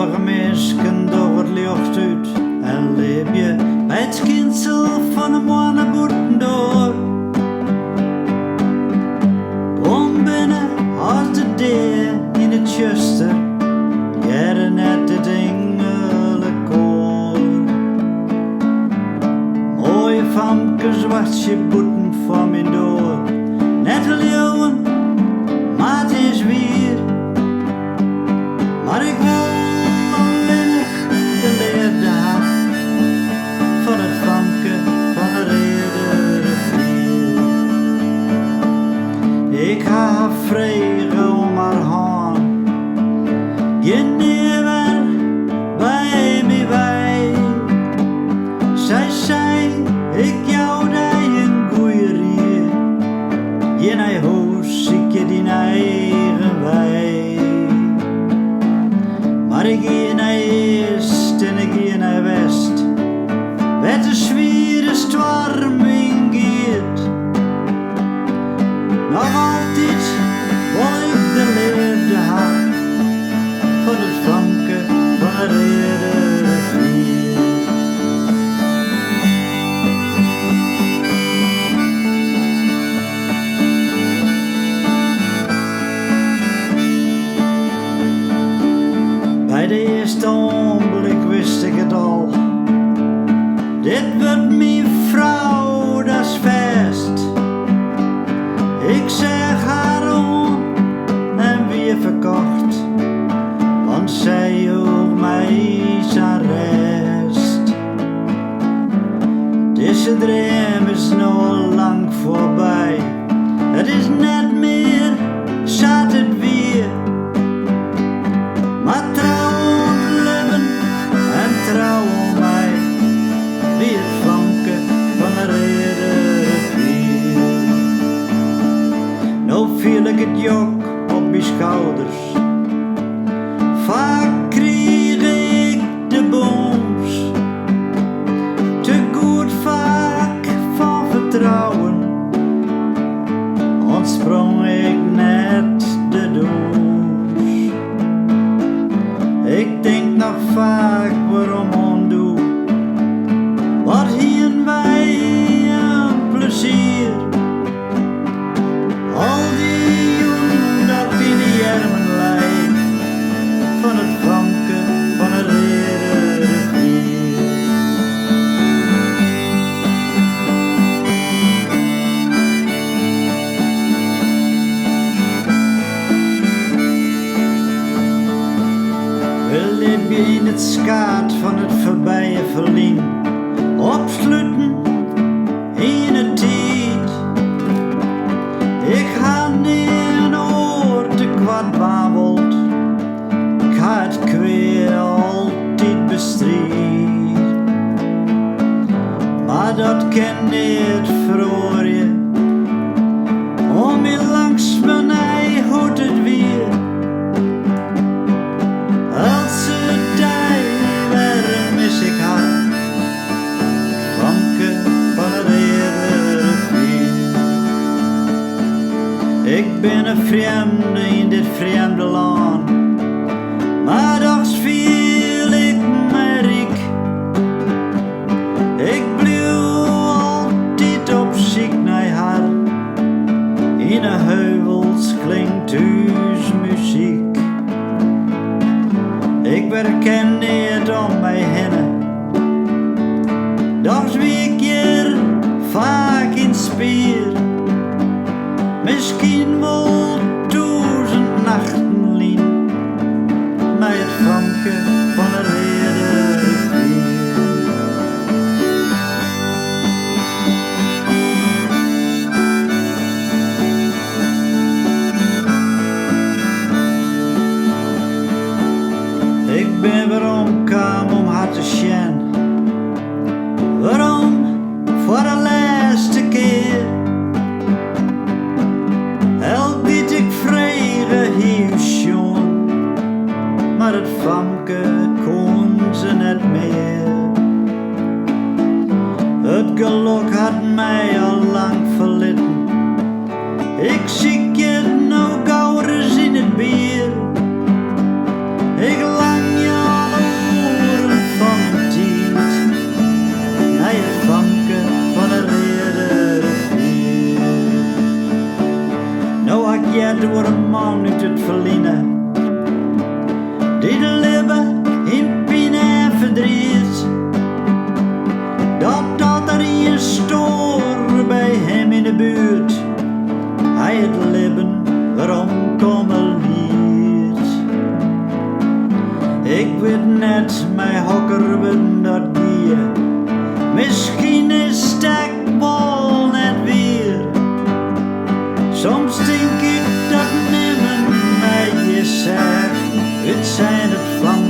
Sommige mensen door het licht uit en leef je bij het schinsel van een mannenboeten door. Kom binnen als de deur in het juster, jaren net het engelenkoor. Mooie famkes wacht je boeten van mijn door, net een leeuwen, maar het is weer. Maar ik wil alleen de leerde hart van het famke van de rivier. Ik ga vregen om haar hand, je neer bij me bij. Zij zei, ik jou die een goeie rier, je naar huis, ik je die eigen wij. Maar ik ga naar East en ik ga naar West, met de zwierigste warm ingeet. Nog altijd wil ik de leerde hart van het famke van de rivier. Bij de eerste ogenblik wist ik het al, dit wordt mijn vrouw, dat is vast. Ik zeg haar om en weer verkocht, want zij ook mij zijn rest. Deze droom is nou al lang voorbij, het is net meer, zat het weer. Maar trouw om leven en trouw om mij, wie het famke van de rivier. Nou viel ik het jok op mijn schouders, vaak kreeg ik de booms, te goed vaak van vertrouwen, ontsprong ik net de doos. Ik denk nog vaak waarom ondoe, wat hier wij een plezier. Al die jongen dat in die armen lijkt, van het famke van de rivier. We leven in het skaat van het voorbije verlien, opsluiten in het tijd. Ik ga neer een oor te kwad babbelt, ik ga het kweer altijd bestrijd. Maar dat ken niet voor je, om je langs mijn ei hoort het weer. Als ze die weer mis ik haar, famke van de rivier. Ik ben een vreemde in dit vreemde land, maar toch viel ik me riek. Ik bleef altijd op zoek naar haar, in de heuvels klinkt thuis muziek. Ik herken niet om mij heen, doch wie ik hier vaak in spier. Misschien wel 1000 nachten lien, bij het famke van de rivier. Ik ben waarom kwam om haar te zien, waarom voor de laatste keer. Elk dit ik vregen hier schon, maar het famke kon ze net meer. Het geluk had mij al lang verlitten, ik zie het nou gauw eens in het bier. Ik lang je jet door een man uit het verliezen. Die de leven in pijn en verdriet. Dat er hier stoor bij hem in de buurt. Hij het leven waarom komen liet. Ik weet net, mijn hokker ben dat dier. Misschien is stek wel net weer. Soms denk ik dat niemand mij je zegt. Het zijn het van